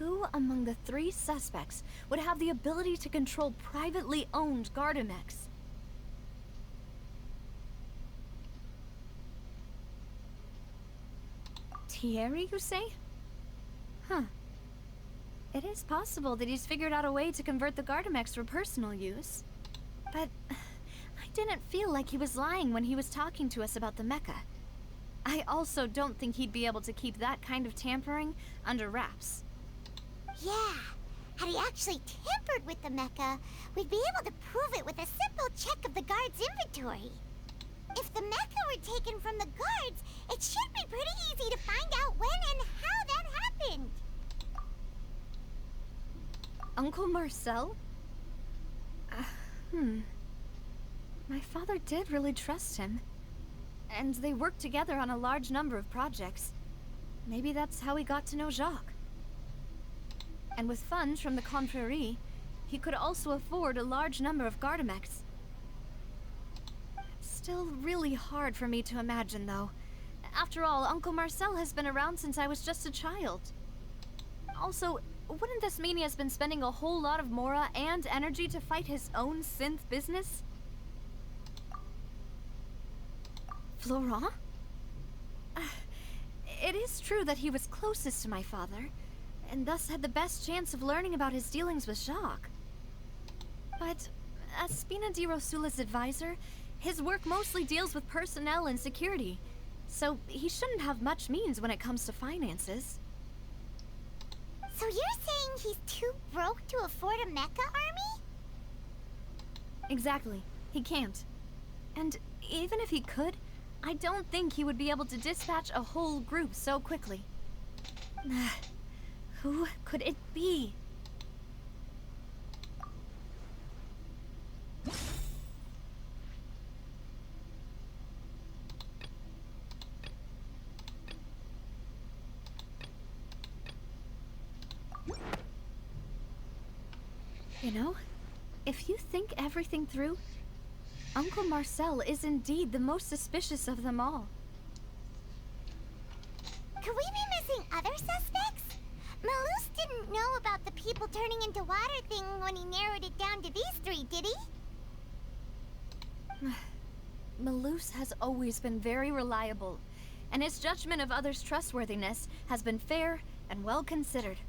Who among the three suspects would have the ability to control privately owned Gardamex? Thierry, you say? Huh. It is possible that he's figured out a way to convert the Gardamex for personal use. But I didn't feel like he was lying when he was talking to us about the mecha. I also don't think he'd be able to keep that kind of tampering under wraps. Yeah, had he actually tampered with the mecha, we'd be able to prove it with a simple check of the guard's inventory. If the mecha were taken from the guards, it should be pretty easy to find out when and how that happened. Uncle Marcel? My father did really trust him. And they worked together on a large number of projects. Maybe that's how he got to know Jacques. And with funds from the Confrérie, he could also afford a large number of Gardamex. It's still really hard for me to imagine, though. After all, Uncle Marcel has been around since I was just a child. Also, wouldn't this mean he has been spending a whole lot of mora and energy to fight his own synth business? Florent? It is true that he was closest to my father, and thus had the best chance of learning about his dealings with Jacques. But as Spina di Rosula's advisor, his work mostly deals with personnel and security, so he shouldn't have much means when it comes to finances. So you're saying he's too broke to afford a mecha army? Exactly. He can't. And even if he could, I don't think he would be able to dispatch a whole group so quickly. Who could it be? You know, if you think everything through, Uncle Marcel is indeed the most suspicious of them all. Could we be missing other suspects? Malus didn't know about the people turning into water thing when he narrowed it down to these three, did he? Malus has always been very reliable, and his judgment of others' trustworthiness has been fair and well considered.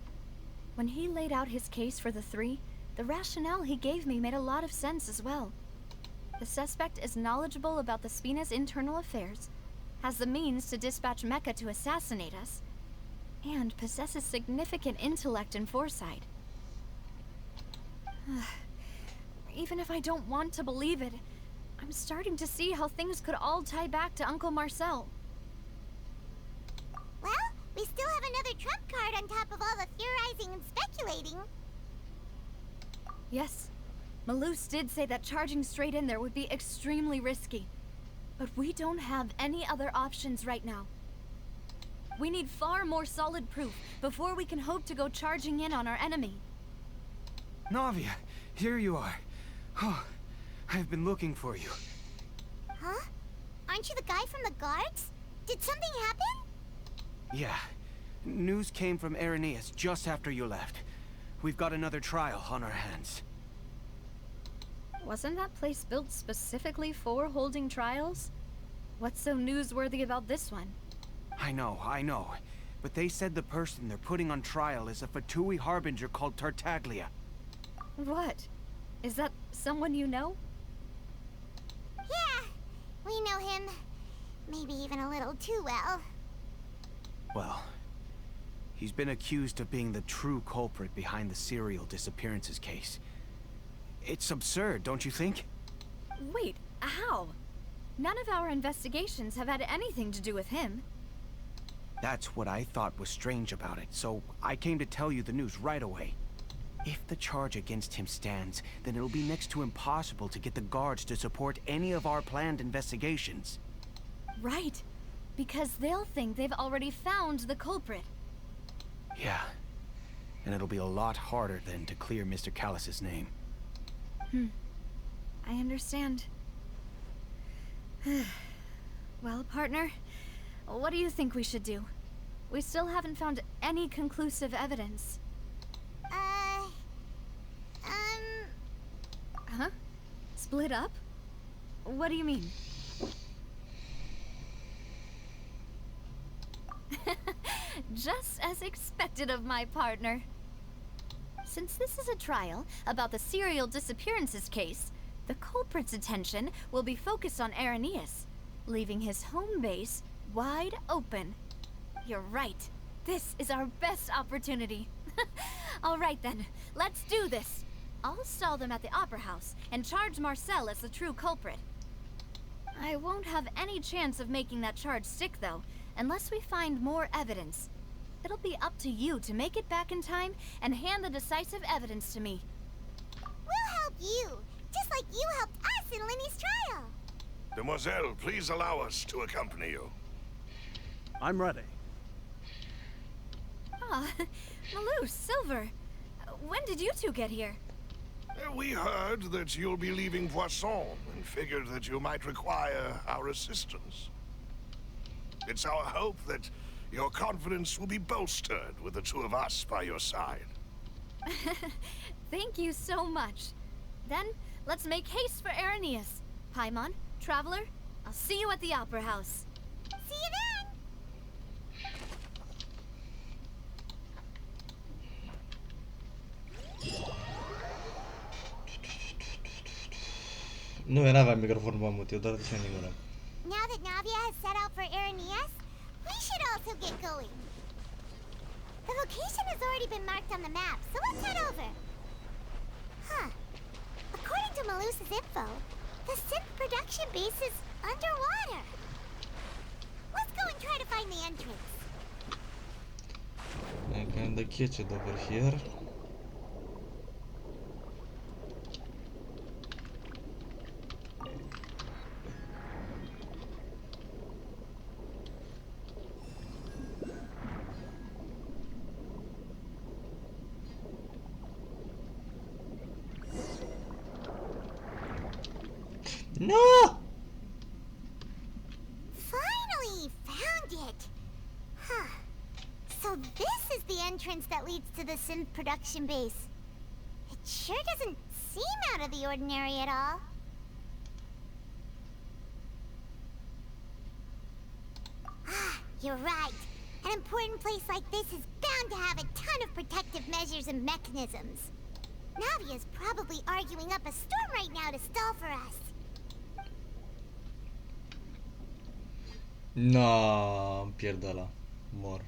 When he laid out his case for the three, the rationale he gave me made a lot of sense as well. The suspect is knowledgeable about the Spina's internal affairs, has the means to dispatch Mecha to assassinate us, and possesses significant intellect and foresight. Even if I don't want to believe it, I'm starting to see how things could all tie back to Uncle Marcel. Well, we still have another trump card on top of all the theorizing and speculating. Yes. Malus did say that charging straight in there would be extremely risky. But we don't have any other options right now. We need far more solid proof before we can hope to go charging in on our enemy. Navia, here you are. Oh, I've been looking for you. Huh? Aren't you the guy from the guards? Did something happen? Yeah. News came from Irenaeus just after you left. We've got another trial on our hands. Wasn't that place built specifically for holding trials? What's so newsworthy about this one? I know. But they said the person they're putting on trial is a Fatui harbinger called Tartaglia. What? Is that someone you know? Yeah, we know him. Maybe even a little too well. Well, he's been accused of being the true culprit behind the serial disappearances case. It's absurd, don't you think? Wait, how? None of our investigations have had anything to do with him. That's what I thought was strange about it, so I came to tell you the news right away. If the charge against him stands, then it'll be next to impossible to get the guards to support any of our planned investigations. Right, because they'll think they've already found the culprit. Yeah, and it'll be a lot harder then to clear Mr. Callus's name. I understand. Well, partner, what do you think we should do? We still haven't found any conclusive evidence. Huh? Split up? What do you mean? Just as expected of my partner. Since this is a trial about the serial disappearances case, the culprit's attention will be focused on Irenaeus, leaving his home base wide open. You're right. This is our best opportunity. All right then, let's do this. I'll stall them at the Opera House and charge Marcel as the true culprit. I won't have any chance of making that charge stick, though, unless we find more evidence. It'll be up to you to make it back in time and hand the decisive evidence to me. We'll help you, just like you helped us in Linny's trial. Demoiselle, please allow us to accompany you. I'm ready. Ah, Malou, Silver. When did you two get here? We heard that you'll be leaving Poisson and figured that you might require our assistance. It's our hope that your confidence will be bolstered with the two of us by your side. Thank you so much. Then, let's make haste for Irenaeus. Paimon, Traveler, I'll see you at the Opera House. See you then! Nu, eu n-aveam microfonul pe mut, eu doar duceam din gură. Now that Navia has set out for Irenaeus, we should also get going. The location has already been marked on the map, so let's head over. Huh. According to Malus's info, the synth production base is underwater. Let's go and try to find the entrance. I kinda catch it over here. No! Finally found it! Huh. So this is the entrance that leads to the synth production base. It sure doesn't seem out of the ordinary at all. Ah, you're right. An important place like this is bound to have a ton of protective measures and mechanisms. Navia's probably arguing up a storm right now to stall for us. No, îmi pierd ăla. Mor.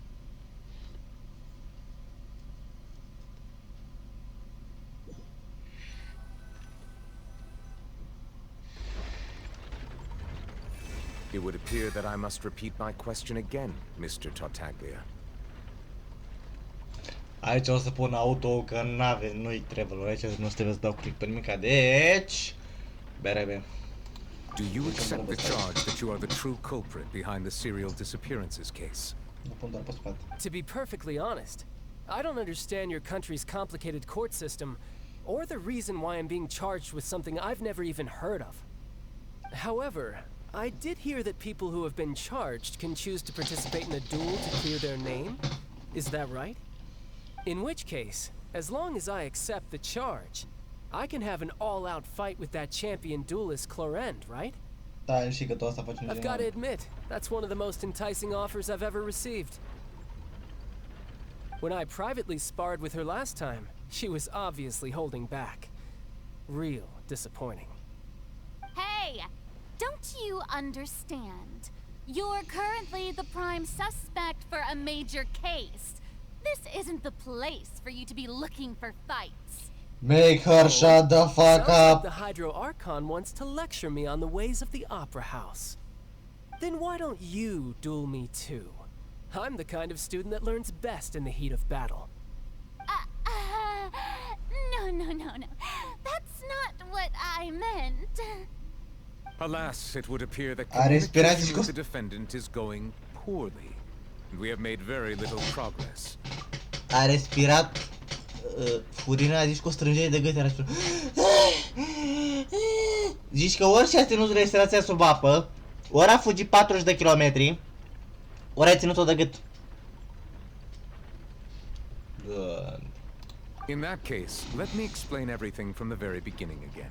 It would appear that I must repeat my question again, Mr. Tartaglia. Aici o să pun auto că nu-i travel, aici nu trebuie să dau click pe nimica, deci... Berebe. Do you accept the charge that you are the true culprit behind the serial disappearances case? Nu pun doar pe spate. To be perfectly honest, I don't understand your country's complicated court system, or the reason why I'm being charged with something I've never even heard of. However, I did hear that people who have been charged can choose to participate in a duel to clear their name. Is that right? In which case, as long as I accept the charge, I can have an all-out fight with that champion duelist Clorend, right? Da, și că tu asta faci în I've got to admit, that's one of the most enticing offers I've ever received. When I privately sparred with her last time, she was obviously holding back. Real disappointing. Hey! Don't you understand? You're currently the prime suspect for a major case. This isn't the place for you to be looking for fights. Make her shut the fuck Sounds up! like the Hydro Archon wants to lecture me on the ways of the Opera House. Then why don't you duel me too? I'm the kind of student that learns best in the heat of battle. No. That's not what I meant. Alas, it would appear that A respirat communication with și the defendant is going poorly, and we have made very little progress. A respirat Furina a zis cu o strângere de gât, era spus. Zici că ori și-a ținut respirația sub apă, ori a fugit 40 de kilometri, ori a ținut-o de gât. In that case, let me explain everything from the very beginning again.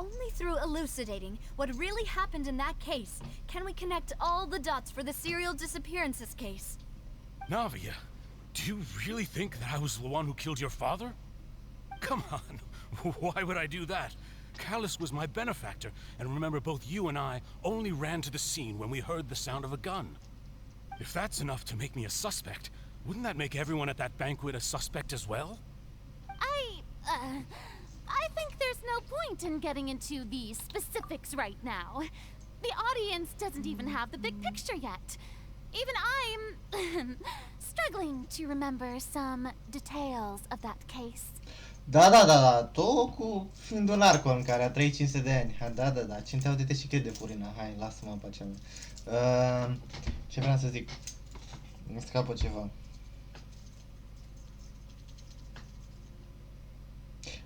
Only through elucidating what really happened in that case can we connect all the dots for the serial disappearances case. Navia, do you really think that I was the one who killed your father? Come on, why would I do that? Callus was my benefactor, and remember both you and I only ran to the scene when we heard the sound of a gun. If that's enough to make me a suspect, wouldn't that make everyone at that banquet a suspect as well? I think there's no point in getting into the specifics right now. The audience doesn't even have the big picture yet. Even I'm struggling to remember some details of that case. Da, tu cu fiind un arcon care a trăit 500 de ani. Da, cine te și crede, Furina, hai, lasă-mă în pacea mea. Ce vreau să zic? Îmi scapă ceva.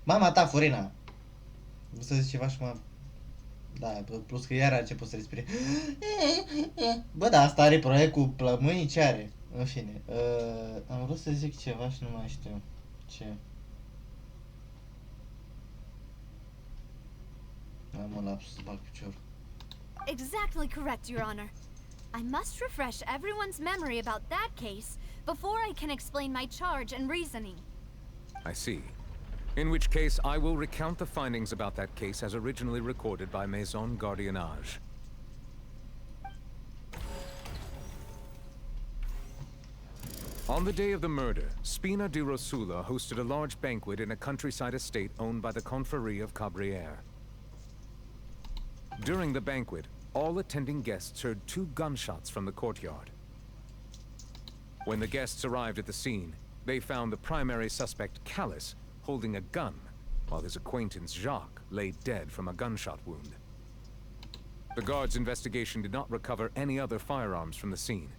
Mama ta, Furina! Vreau să zic ceva și mă... Da, plus că iar a început să respire. Bă, da, asta are proiect cu plămânii, ce are? În fine, am vrut să zic ceva și nu mai știu. Ce? Am un lapsus, bag picior. Exactly correct, Your Honor. I must refresh everyone's memory about that case before I can explain my charge and reasoning. I see. In which case, I will recount the findings about that case as originally recorded by Maison Gardiennage. On the day of the murder, Spina di Rosula hosted a large banquet in a countryside estate owned by the Confrérie of Cabrières. During the banquet, all attending guests heard 2 gunshots from the courtyard. When the guests arrived at the scene, they found the primary suspect, Callus, holding a gun, while his acquaintance, Jacques, lay dead from a gunshot wound. The guards' investigation did not recover any other firearms from the scene.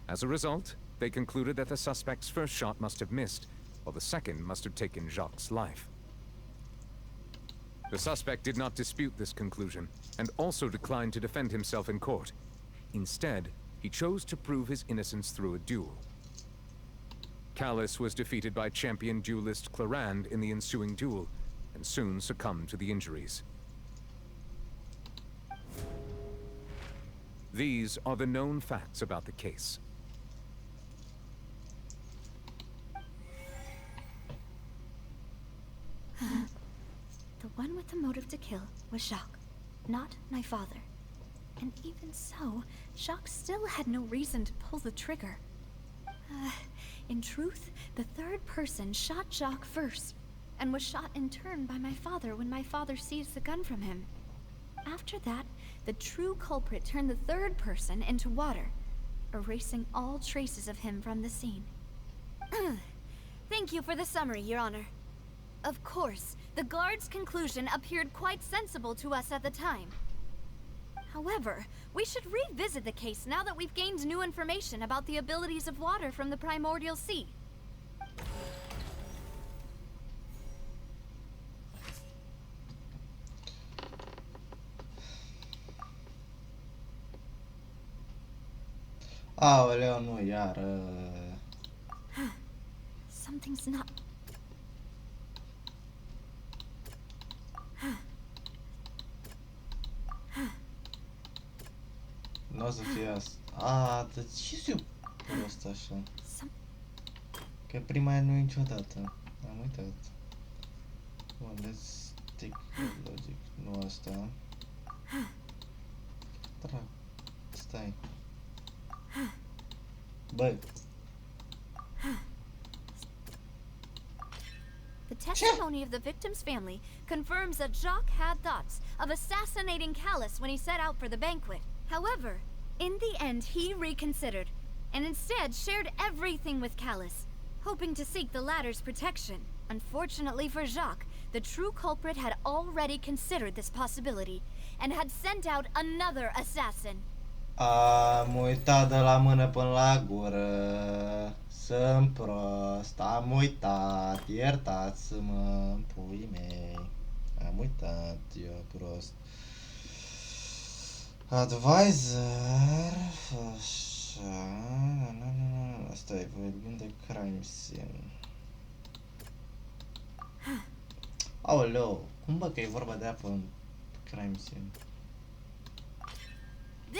As a result, they concluded that the suspect's first shot must have missed, while the second must have taken Jacques' life. The suspect did not dispute this conclusion, and also declined to defend himself in court. Instead, he chose to prove his innocence through a duel. Callus was defeated by champion duelist Clarand in the ensuing duel, and soon succumbed to the injuries. These are the known facts about the case. The one with the motive to kill was Jacques, not my father. And even so, Jacques still had no reason to pull the trigger. In truth, the third person shot Jacques first, and was shot in turn by my father when my father seized the gun from him. After that, the true culprit turned the third person into water, erasing all traces of him from the scene. Thank you for the summary, Your Honor. Of course, the guard's conclusion appeared quite sensible to us at the time. However, we should revisit the case now that we've gained new information about the abilities of water from the primordial sea. Aoleu, nu, iar... Something's not... Nu o să fie asta. De ce se prost așa? Că prima aia nu e niciodată. Am uitat. Bun, let's take logic. Nu asta. Trag. Stai. Băi. The testimony of the victim's family confirms that Jacques had thoughts of assassinating Callus when he set out for the banquet. However, in the end he reconsidered, and instead shared everything with Callus, hoping to seek the latter's protection. Unfortunately for Jacques, the true culprit had already considered this possibility, and had sent out another assassin. Am uitat de la mână până la gură. Sunt prost, am uitat, iertați-mă, puii mei. Am uitat, eu prost. Advisor, așa, asta e, vorbim de crime scene. Aoleu, cum bă că e vorba de apă în Crime scene.